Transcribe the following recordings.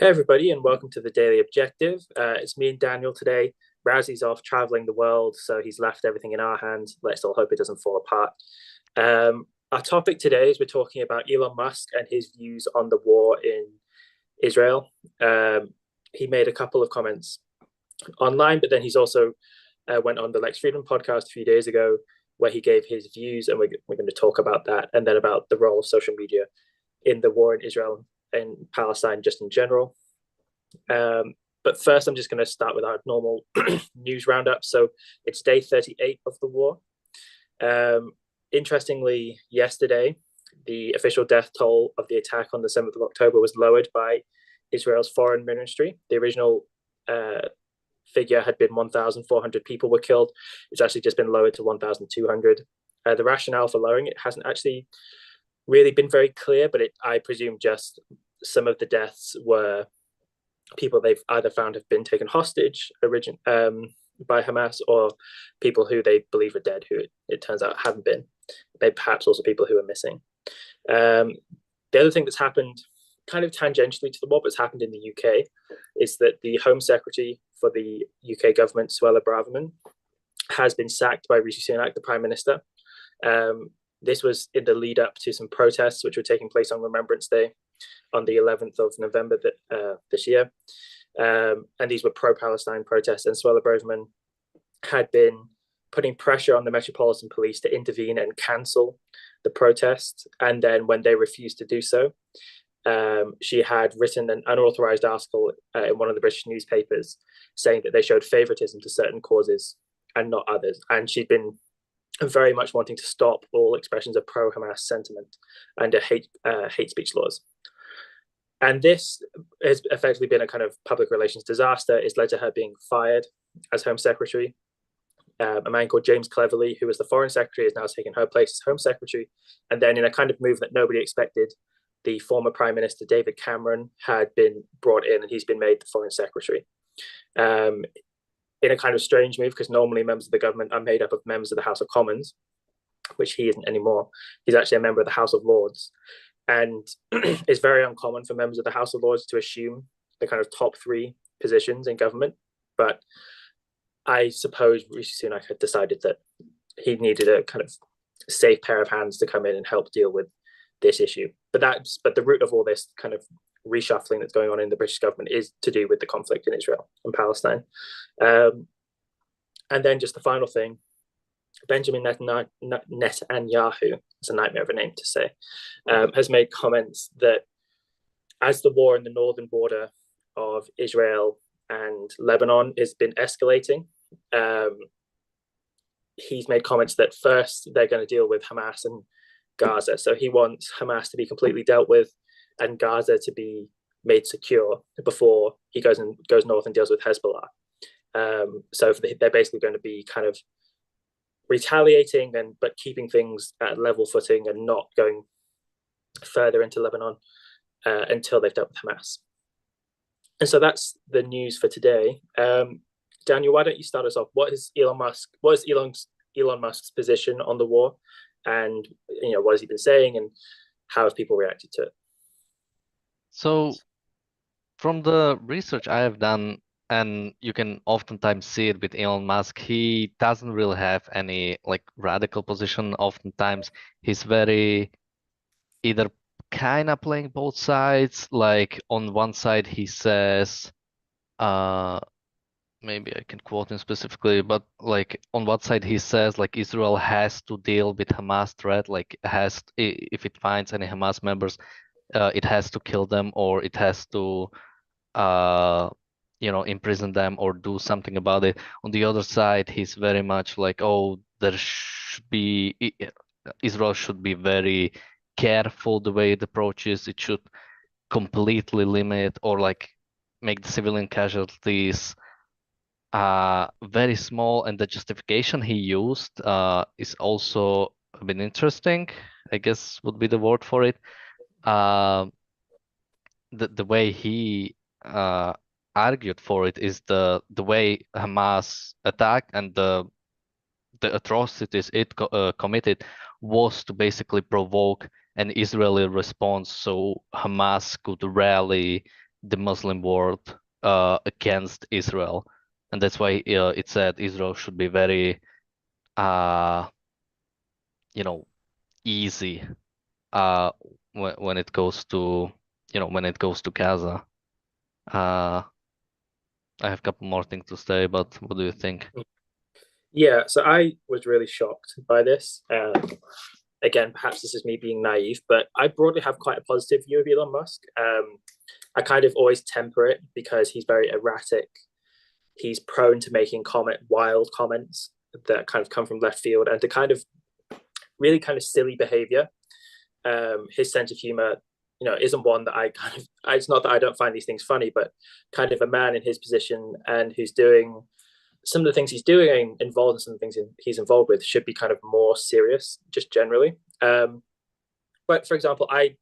Hey everybody, and welcome to the Daily Objective. It's me and Daniel today. Razzy's off traveling the world, so he's left everything in our hands. Let's all hope it doesn't fall apart. Our topic today is we're talking about Elon Musk and his views on the war in Israel. He made a couple of comments online, but then he's also went on the Lex Friedman podcast a few days ago where he gave his views, and we're going to talk about that and then about the role of social media in the war in Israel and Palestine just in general. But first, I'm just going to start with our normal news roundup. So it's day 38 of the war. Interestingly, yesterday, the official death toll of the attack on the 7th of October was lowered by Israel's foreign ministry. The original figure had been 1,400 people were killed. It's actually just been lowered to 1,200. The rationale for lowering it hasn't actually really been very clear, but I presume just some of the deaths were people they've either found have been taken hostage by Hamas, or people who they believe are dead who it turns out haven't been. Maybe perhaps also people who are missing. The other thing that's happened kind of tangentially to the war, but it's happened in the UK, is that the Home Secretary for the UK government, Suella Braverman, has been sacked by Rishi Sunak, the Prime Minister. This was in the lead up to some protests which were taking place on Remembrance Day on the 11th of November this year. And these were pro-Palestine protests, and Suella Braverman had been putting pressure on the Metropolitan Police to intervene and cancel the protests. And then when they refused to do so, she had written an unauthorized article in one of the British newspapers saying that they showed favoritism to certain causes and not others. And she'd been very much wanting to stop all expressions of pro-Hamas sentiment under hate speech laws. And this has effectively been a kind of public relations disaster. It's led to her being fired as Home Secretary. A man called James Cleverly, who was the Foreign Secretary, has now taken her place as Home Secretary. And then in a kind of move that nobody expected, the former Prime Minister David Cameron had been brought in, and he's been made the Foreign Secretary. In a kind of strange move, because normally members of the government are made up of members of the House of Commons, which he isn't anymore. He's actually a member of the House of Lords. And it's very uncommon for members of the House of Lords to assume the kind of top three positions in government. But I suppose Rishi Sunak had decided that he needed a kind of safe pair of hands to come in and help deal with this issue. But the root of all this kind of reshuffling that's going on in the British government is to do with the conflict in Israel and Palestine. And then just the final thing, Benjamin Netanyahu, it's a nightmare of a name to say, has made comments that as the war in the northern border of Israel and Lebanon has been escalating, he's made comments that first they're going to deal with Hamas and Gaza. So he wants Hamas to be completely dealt with and Gaza to be made secure before he goes north and deals with Hezbollah. So they're basically going to be kind of retaliating but keeping things at level footing and not going further into Lebanon until they've dealt with Hamas. And so that's the news for today. Daniel, why don't you start us off? What is Elon Musk's position on the war, and what has he been saying, and how have people reacted to it? So from the research I have done, and you can oftentimes see it with Elon Musk, he doesn't really have any like radical position. Oftentimes he's very either kind of playing both sides. Like on one side he says, maybe I can quote him specifically, but like on one side he says like Israel has to deal with Hamas threat, like if it finds any Hamas members, it has to kill them, or it has to imprison them or do something about it. On the other side, he's very much like, oh, Israel should be very careful the way it approaches. It should completely limit or like make the civilian casualties very small. And the justification he used is also a bit interesting, I guess would be the word for it. The way he argued for it is the way Hamas attacked and the atrocities it committed was to basically provoke an Israeli response, so Hamas could rally the Muslim world against Israel, and that's why it said Israel should be very uh, you know, easy uh when it goes to when it goes to Gaza. Uh, I have a couple more things to say, but what do you think? Yeah, so I was really shocked by this. Again, perhaps this is me being naive, but I broadly have quite a positive view of Elon Musk. I kind of always temper it because he's very erratic. He's prone to making wild comments that kind of come from left field and to kind of really kind of silly behavior. His sense of humor, isn't one that I kind of. It's not that I don't find these things funny, but kind of a man in his position and who's doing some of the things he's doing, involved in some of the things he's involved with, should be kind of more serious, just generally. But for example, I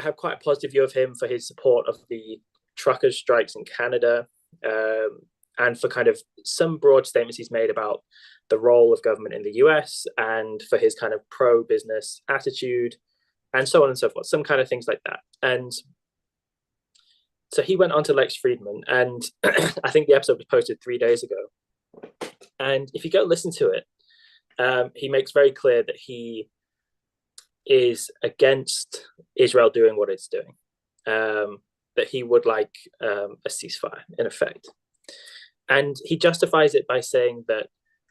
have quite a positive view of him for his support of the truckers' strikes in Canada, and for kind of some broad statements he's made about the role of government in the US, and for his kind of pro-business attitude, and so on and so forth. Some kind of things like that. And so he went on to Lex Friedman, and I think the episode was posted 3 days ago. And if you go listen to it, he makes very clear that he is against Israel doing what it's doing, that he would like a ceasefire, in effect. And he justifies it by saying that,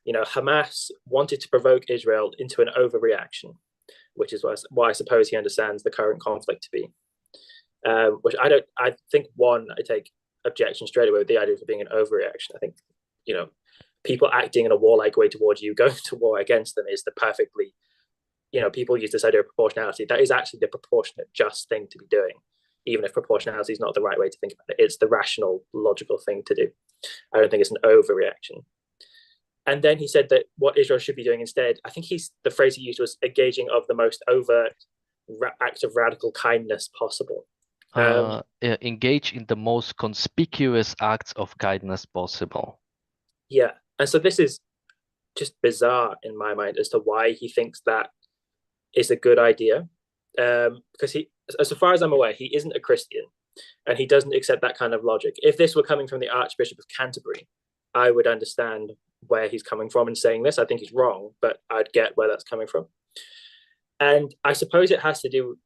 Hamas wanted to provoke Israel into an overreaction, which is why I suppose he understands the current conflict to be. Which I think, I take objection straight away with the idea of it being an overreaction. I think, people acting in a warlike way towards you, going to war against them is the perfectly, people use this idea of proportionality. That is actually the proportionate, just thing to be doing, even if proportionality is not the right way to think about it. It's the rational, logical thing to do. I don't think it's an overreaction. And then he said that what Israel should be doing instead, I think the phrase he used was engaging of the most overt act of radical kindness possible. Engage in the most conspicuous acts of kindness possible. Yeah. And so this is just bizarre in my mind as to why he thinks that is a good idea. Because as far as I'm aware, he isn't a Christian and he doesn't accept that kind of logic. If this were coming from the Archbishop of Canterbury, I would understand where he's coming from in saying this. I think he's wrong, but I'd get where that's coming from. And I suppose it has to do,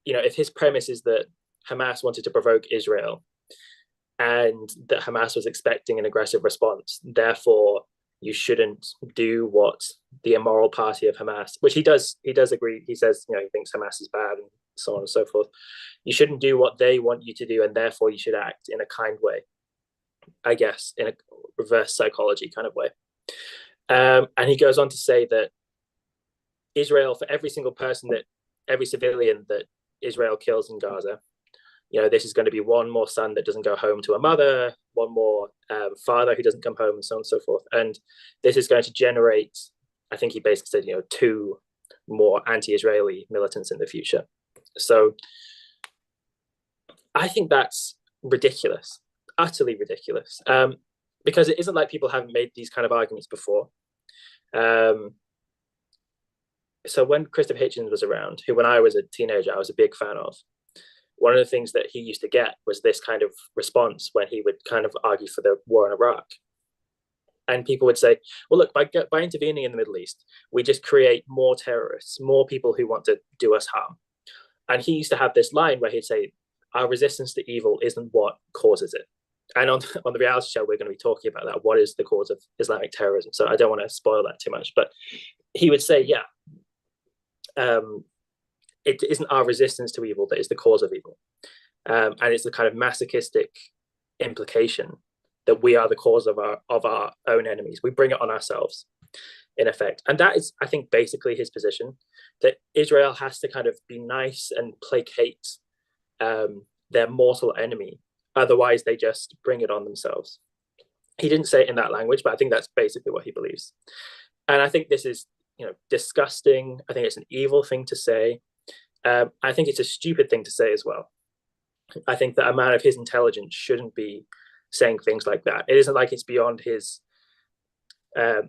if his premise is that Hamas wanted to provoke Israel and that Hamas was expecting an aggressive response, therefore you shouldn't do what the immoral party of Hamas, which he does agree. He says, he thinks Hamas is bad and so on and so forth. You shouldn't do what they want you to do, and therefore you should act in a kind way, I guess, in a reverse psychology kind of way. And he goes on to say that Israel, for every civilian that Israel kills in Gaza, this is going to be one more son that doesn't go home to a mother, one more father who doesn't come home, and so on and so forth. And this is going to generate, I think he basically said, 2 more anti-Israeli militants in the future. So I think that's ridiculous, utterly ridiculous, because it isn't like people haven't made these kind of arguments before. So when Christopher Hitchens was around, who when I was a teenager, I was a big fan of, one of the things that he used to get was this kind of response when he would kind of argue for the war in Iraq. And people would say, well, look, by intervening in the Middle East, we just create more terrorists, more people who want to do us harm. And he used to have this line where he'd say, our resistance to evil isn't what causes it. And on the reality show, we're going to be talking about that. What is the cause of Islamic terrorism? So I don't want to spoil that too much. But he would say, yeah, it isn't our resistance to evil that is the cause of evil. And it's the kind of masochistic implication that we are the cause of our own enemies. We bring it on ourselves, in effect. And that is, I think, basically his position, that Israel has to kind of be nice and placate their mortal enemy. Otherwise, they just bring it on themselves. He didn't say it in that language, but I think that's basically what he believes. And I think this is, disgusting. I think it's an evil thing to say. I think it's a stupid thing to say as well. I think that a man of his intelligence shouldn't be saying things like that. It isn't like it's beyond his, I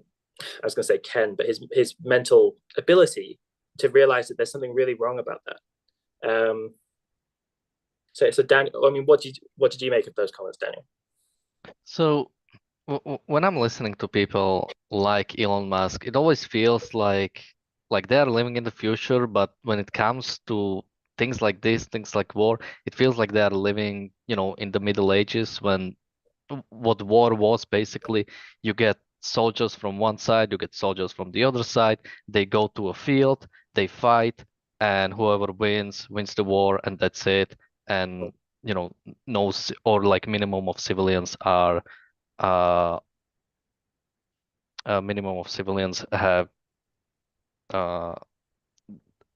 was going to say Ken, but his mental ability to realize that there's something really wrong about that. So Daniel, I mean, what did you make of those comments, Daniel? So when I'm listening to people like Elon Musk, it always feels like they are living in the future, but when it comes to things like this, things like war, it feels like they are living, in the Middle Ages when what war was basically. You get soldiers from one side, you get soldiers from the other side, they go to a field, they fight, and whoever wins the war, and that's it. And no, or like minimum of civilians are uh a minimum of civilians have uh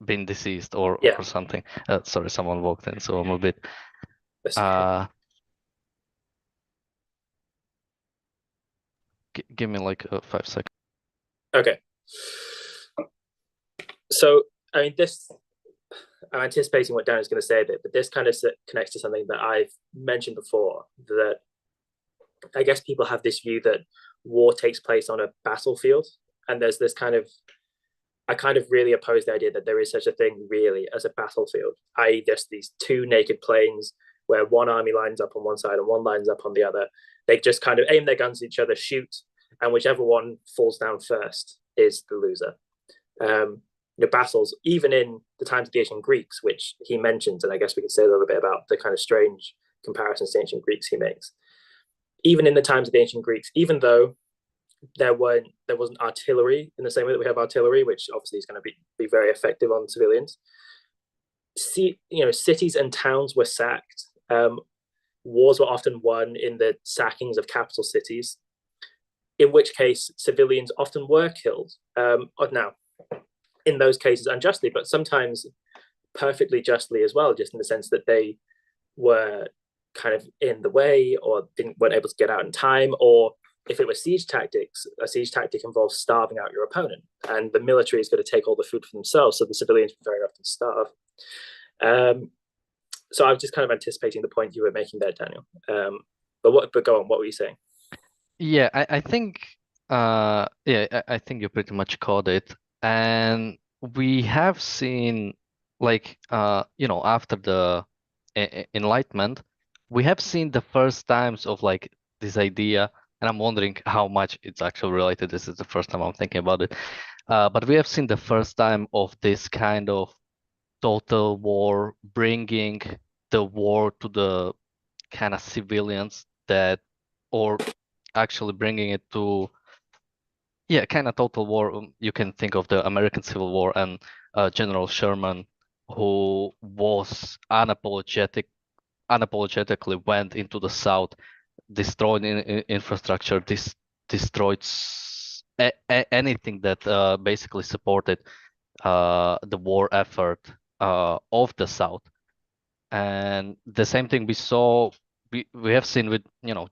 been deceased Yeah, or something. Sorry, someone walked in, so I'm a bit that's okay. uh give me like 5 seconds. Okay. So, I mean, I'm anticipating what Darren's going to say a bit, but this kind of connects to something that I've mentioned before. That I guess people have this view that war takes place on a battlefield, and there's this kind of I kind of really oppose the idea that there is such a thing really as a battlefield, i.e., just these two naked plains where one army lines up on one side and one lines up on the other. They just kind of aim their guns at each other, shoot, and whichever one falls down first is the loser. Battles, even in the times of the ancient Greeks, which he mentions, and I guess we could say a little bit about the kind of strange comparisons to ancient Greeks he makes. Even in the times of the ancient Greeks, even though there wasn't artillery in the same way that we have artillery, which obviously is going to be very effective on civilians. Cities and towns were sacked. Wars were often won in the sackings of capital cities, in which case civilians often were killed. Now, in those cases unjustly, but sometimes perfectly justly as well, just in the sense that they were kind of in the way or weren't able to get out in time, or if it was siege tactics, a siege tactic involves starving out your opponent, and the military is going to take all the food for themselves, so the civilians very often starve. So I was just kind of anticipating the point you were making there, Daniel. But go on. What were you saying? Yeah, I think I think you pretty much called it. And we have seen like after the Enlightenment, we have seen the first times of like this idea, and I'm wondering how much it's actually related. This is the first time I'm thinking about it. But we have seen the first time of this kind of total war, bringing the war to the kind of civilians that, or actually bringing it to, yeah, kind of total war. You can think of the American Civil War and General Sherman, who was unapologetically went into the South, destroyed infrastructure, destroyed anything that basically supported the war effort of the South. And the same thing we have seen with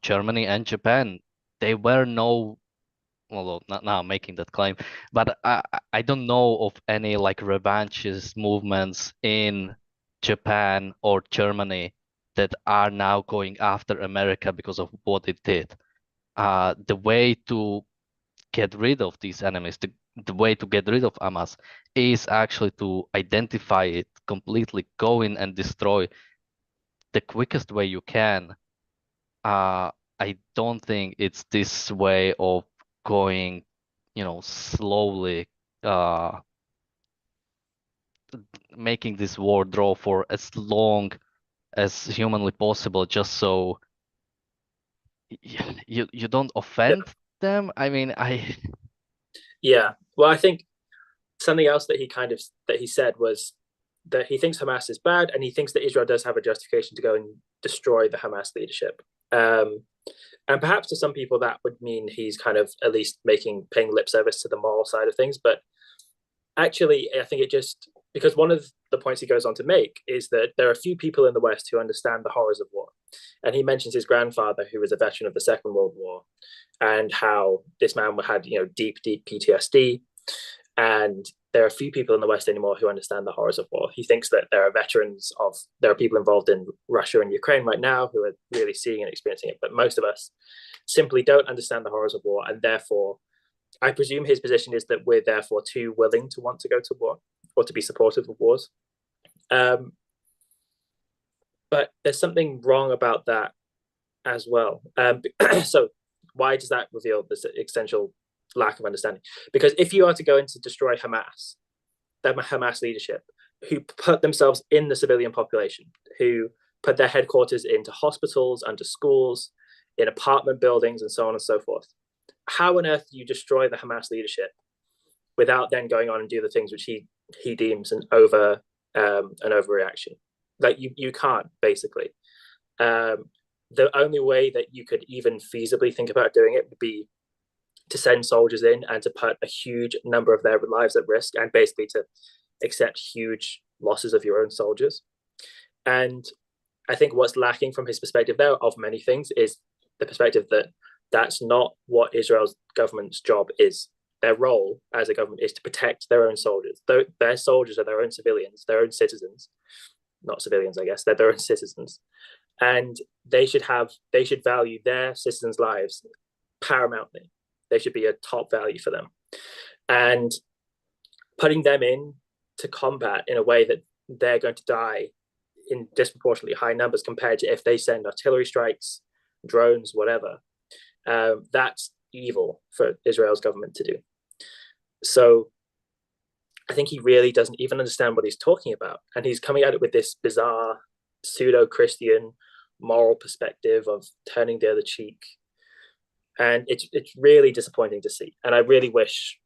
Germany and Japan. They were no, well, not now making that claim, but I don't know of any like revanchist movements in Japan or Germany that are now going after America because of what it did. The way to get rid of these enemies, the way to get rid of Hamas is actually to identify it completely, go in and destroy the quickest way you can. I don't think it's this way of going, slowly, uh, making this war draw for as long as humanly possible, just so you don't Yeah. offend them. I mean, Yeah. Well, I think something else that he said was that he thinks Hamas is bad, and he thinks that Israel does have a justification to go and destroy the Hamas leadership. And perhaps to some people that would mean he's kind of at least paying lip service to the moral side of things. But actually, I think it just because one of the points he goes on to make is that there are a few people in the West who understand the horrors of war. And he mentions his grandfather, who was a veteran of the Second World War, and how this man had deep, deep PTSD. And there are a few people in the West anymore who understand the horrors of war. He thinks that there are people involved in Russia and Ukraine right now who are really seeing and experiencing it, but most of us simply don't understand the horrors of war, and therefore I presume his position is that we're therefore too willing to want to go to war or to be supportive of wars. But but there's something wrong about that as well. So why does that reveal this essential lack of understanding? Because if you are to go in to destroy Hamas, the Hamas leadership, who put themselves in the civilian population, who put their headquarters into hospitals, under schools, in apartment buildings, and so on and so forth. How on earth do you destroy the Hamas leadership without then going on and do the things which he deems an overreaction? Like you can't, basically. The only way that you could even feasibly think about doing it would be to send soldiers in and to put a huge number of their lives at risk, and basically to accept huge losses of your own soldiers. And I think what's lacking from his perspective there, of many things, is the perspective that that's not what Israel's government's job is. Their role as a government is to protect their own soldiers. Their soldiers are their own civilians, their own citizens. Not civilians, I guess. They're their own citizens. And they should value their citizens' lives paramountly. They should be a top value for them. And putting them in to combat in a way that they're going to die in disproportionately high numbers compared to if they send artillery strikes, drones, whatever, that's evil for Israel's government to do. So I think he really doesn't even understand what he's talking about. And he's coming at it with this bizarre pseudo-Christian moral perspective of turning the other cheek. And it's really disappointing to see. And I really wish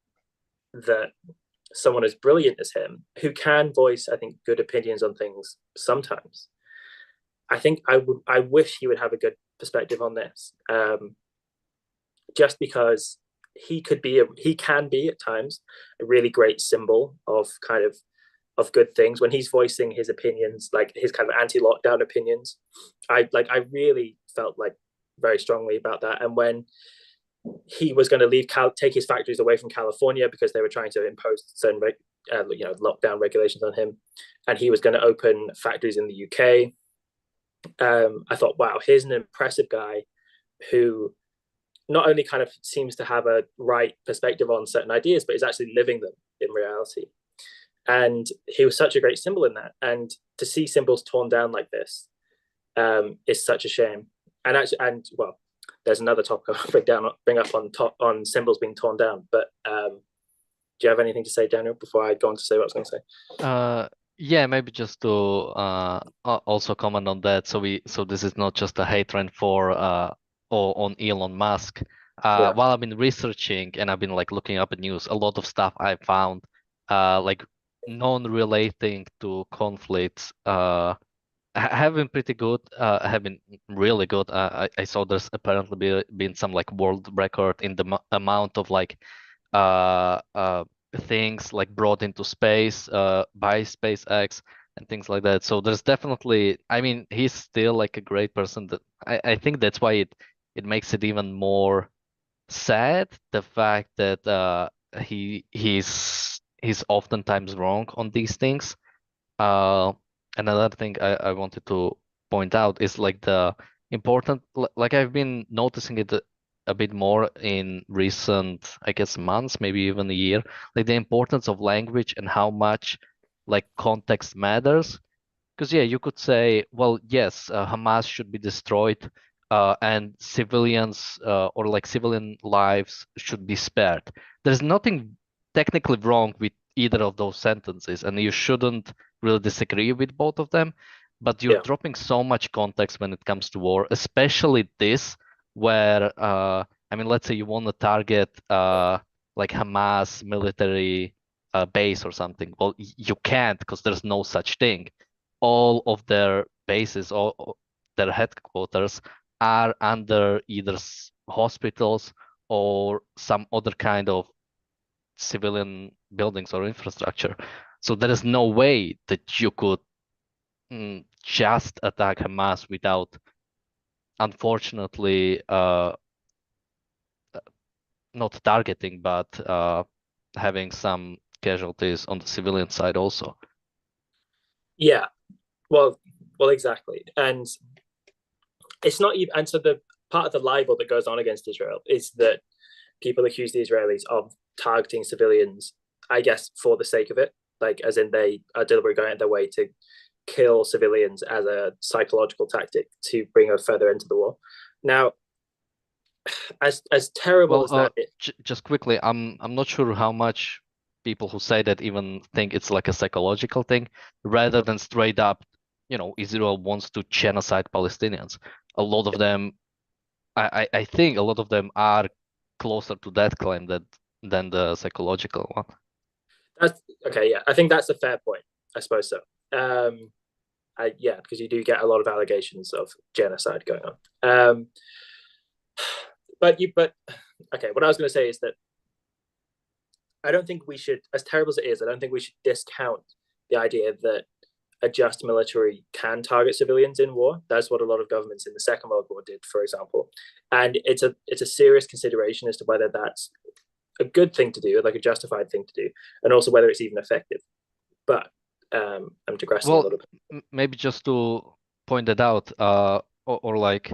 that someone as brilliant as him, who can voice, I think, good opinions on things sometimes, I wish he would have a good perspective on this. Just because he can be at times a really great symbol of good things when he's voicing his opinions, like his kind of anti-lockdown opinions. I really felt like very strongly about that. And when he was going to take his factories away from California because they were trying to impose certain lockdown regulations on him, and he was going to open factories in the UK, I thought, wow, here's an impressive guy who not only kind of seems to have a right perspective on certain ideas, but is actually living them in reality. And he was such a great symbol in that. And to see symbols torn down like this is such a shame. Well, there's another topic I'll bring up on symbols being torn down. But do you have anything to say, Daniel, before I go on to say what I was going to say? Yeah, maybe just to also comment on that. So this is not just a hatred for or on Elon Musk. Yeah. While I've been researching and I've been like looking up at news, a lot of stuff I found like non-relating to conflicts have been pretty good, have been really good. I saw there's apparently been some like world record in the amount of like uh, uh, things like brought into space by SpaceX and things like that. So there's definitely, I mean, he's still like a great person. That I think that's why it makes it even more sad, the fact that he's oftentimes wrong on these things. Another thing I wanted to point out is like the important, like I've been noticing it a bit more in recent, I guess, months, maybe even a year, like the importance of language and how much like context matters. Because yeah, you could say, well, yes, Hamas should be destroyed, and civilians or like civilian lives should be spared. There's nothing technically wrong with either of those sentences, and you shouldn't really disagree with both of them. But you're Yeah. dropping so much context when it comes to war, especially this, where I mean, let's say you want to target like Hamas military base or something. Well, you can't because there's no such thing. All of their bases, all their headquarters are under either hospitals or some other kind of civilian buildings or infrastructure. So there is no way that you could just attack Hamas without, unfortunately, not targeting, but having some casualties on the civilian side also. Yeah. Well, exactly. And it's not even, and so the part of the libel that goes on against Israel is that people accuse the Israelis of targeting civilians, I guess, for the sake of it, like as in they are deliberately going out their way to kill civilians as a psychological tactic to bring us further into the war. Now, as terrible Well, as that is, just quickly, I'm not sure how much people who say that even think it's like a psychological thing, rather than straight up, Israel wants to genocide Palestinians. A lot of them, I think a lot of them are closer to that claim than the psychological one. that's okay. Yeah, I think that's a fair point. I suppose so. Yeah, because you do get a lot of allegations of genocide going on. But okay, what I was going to say is that I don't think we should, as terrible as it is, I don't think we should discount the idea that a just military can target civilians in war. That's what a lot of governments in the Second World War did, for example. And it's a serious consideration as to whether that's a good thing to do, like a justified thing to do, and also whether it's even effective. But I'm digressing a Well, little bit. maybe just to point that out, or like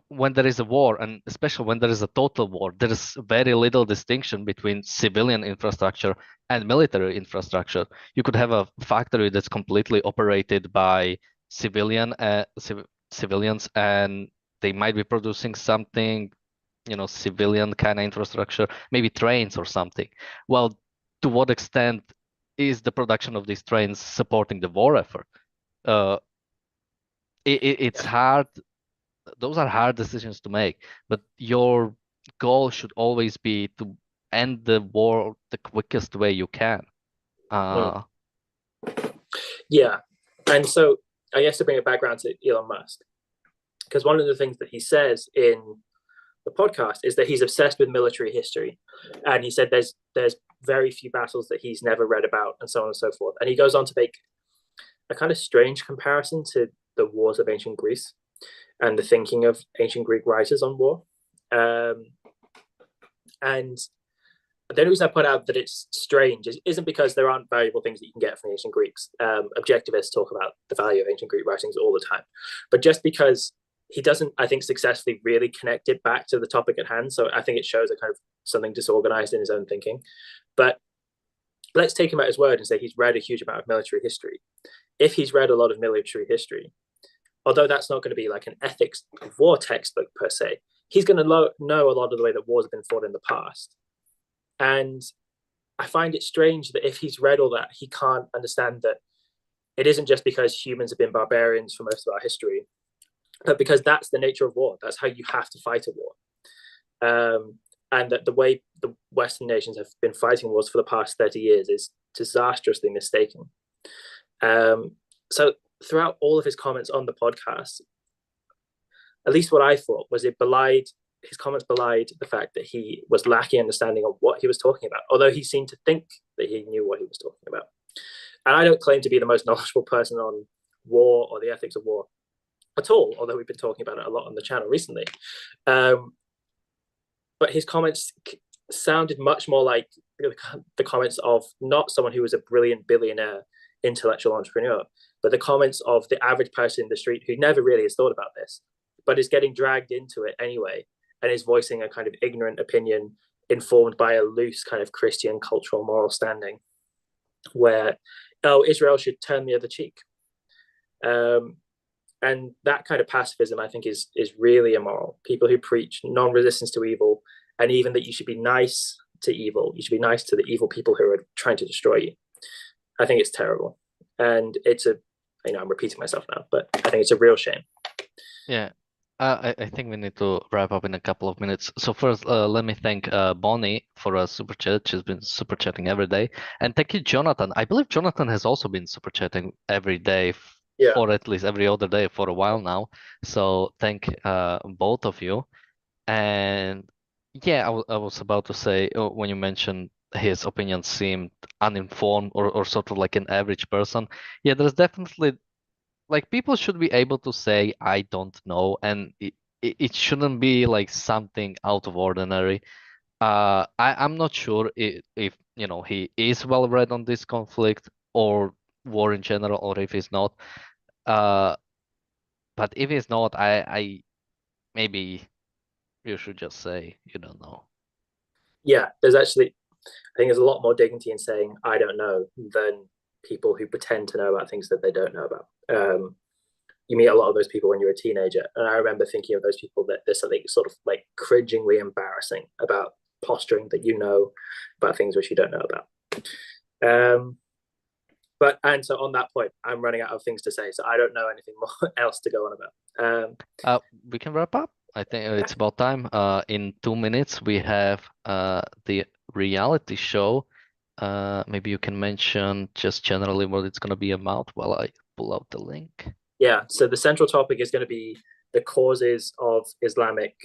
when there is a war, and especially when there is a total war, there is very little distinction between civilian infrastructure and military infrastructure. You could have a factory that's completely operated by civilians, and they might be producing something, civilian kind of infrastructure, maybe trains or something. Well, to what extent is the production of these trains supporting the war effort? Uh, it's Yeah. hard. Those are hard decisions to make, but your goal should always be to end the war the quickest way you can. Mm. Uh, Yeah. And so I guess to bring it back around to Elon Musk, because one of the things that he says in the podcast is that he's obsessed with military history, and he said there's very few battles that he's never read about, and so on and so forth. And he goes on to make a kind of strange comparison to the wars of ancient Greece and the thinking of ancient Greek writers on war. Um, and the only reason I point out that it's strange isn't because there aren't valuable things that you can get from the ancient Greeks. Objectivists talk about the value of ancient Greek writings all the time, but just because he doesn't, I think, successfully really connect it back to the topic at hand. So I think it shows a kind of something disorganized in his own thinking. But let's take him at his word and say he's read a huge amount of military history. If he's read a lot of military history, although that's not going to be like an ethics war textbook per se, he's going to know a lot of the way that wars have been fought in the past. And I find it strange that if he's read all that, he can't understand that it isn't just because humans have been barbarians for most of our history, but because that's the nature of war. That's how you have to fight a war. And that the way the Western nations have been fighting wars for the past 30 years is disastrously mistaken. So throughout all of his comments on the podcast, at least what I thought was his comments belied the fact that he was lacking understanding of what he was talking about, although he seemed to think that he knew what he was talking about. And I don't claim to be the most knowledgeable person on war or the ethics of war at all, although we've been talking about it a lot on the channel recently. But his comments sounded much more like the comments of not someone who was a brilliant billionaire intellectual entrepreneur, but the comments of the average person in the street who never really has thought about this, but is getting dragged into it anyway, and is voicing a kind of ignorant opinion informed by a loose kind of Christian cultural moral standing, where, oh, Israel should turn the other cheek. And that kind of pacifism, I think, is really immoral. People who preach non-resistance to evil, and even that you should be nice to evil, you should be nice to the evil people who are trying to destroy you. I think it's terrible, and I'm repeating myself now, but I think it's a real shame. yeah. I think we need to wrap up in a couple of minutes. So first, let me thank Bonnie for a super chat. She's been super chatting every day. And thank you, Jonathan. I believe Jonathan has also been super chatting every day, Yeah, or at least every other day for a while now. So thank both of you. And yeah, I was about to say, when you mentioned his opinion seemed uninformed or sort of like an average person, yeah, there's definitely like people should be able to say I don't know, and it shouldn't be like something out of ordinary. I'm not sure if he is well read on this conflict or war in general, or if he's not. Uh, but if he's not, I maybe you should just say you don't know. yeah. I think there's a lot more dignity in saying I don't know than people who pretend to know about things that they don't know about. You meet a lot of those people when you're a teenager, and I remember thinking of those people that there's something sort of like cringingly embarrassing about posturing that you know about things which you don't know about. And so on that point, I'm running out of things to say, so I don't know anything more else to go on about. We can wrap up. I think it's about time. In 2 minutes, we have the reality show. Maybe you can mention just generally what it's going to be about while I pull out the link. Yeah, so the central topic is going to be the causes of Islamic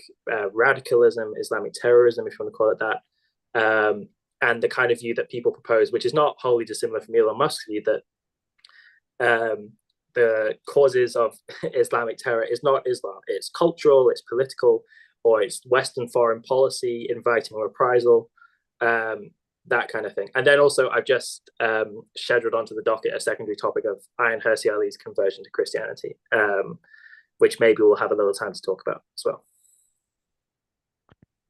radicalism, Islamic terrorism, if you want to call it that, and the kind of view that people propose, which is not wholly dissimilar from Elon Musk's view, that the causes of Islamic terror is not Islam. It's cultural, it's political, or it's Western foreign policy inviting reprisal, that kind of thing. And then also I've just scheduled onto the docket a secondary topic of Ayaan Hirsi Ali's conversion to Christianity, which maybe we'll have a little time to talk about as well.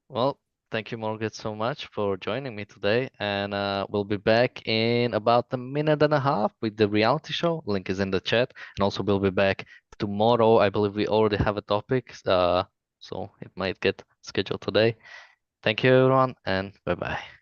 Well, thank you, Morgan, so much for joining me today. And we'll be back in about a minute and a half with the reality show. Link is in the chat. And also we'll be back tomorrow. I believe we already have a topic, so it might get scheduled today. Thank you, everyone, and bye-bye.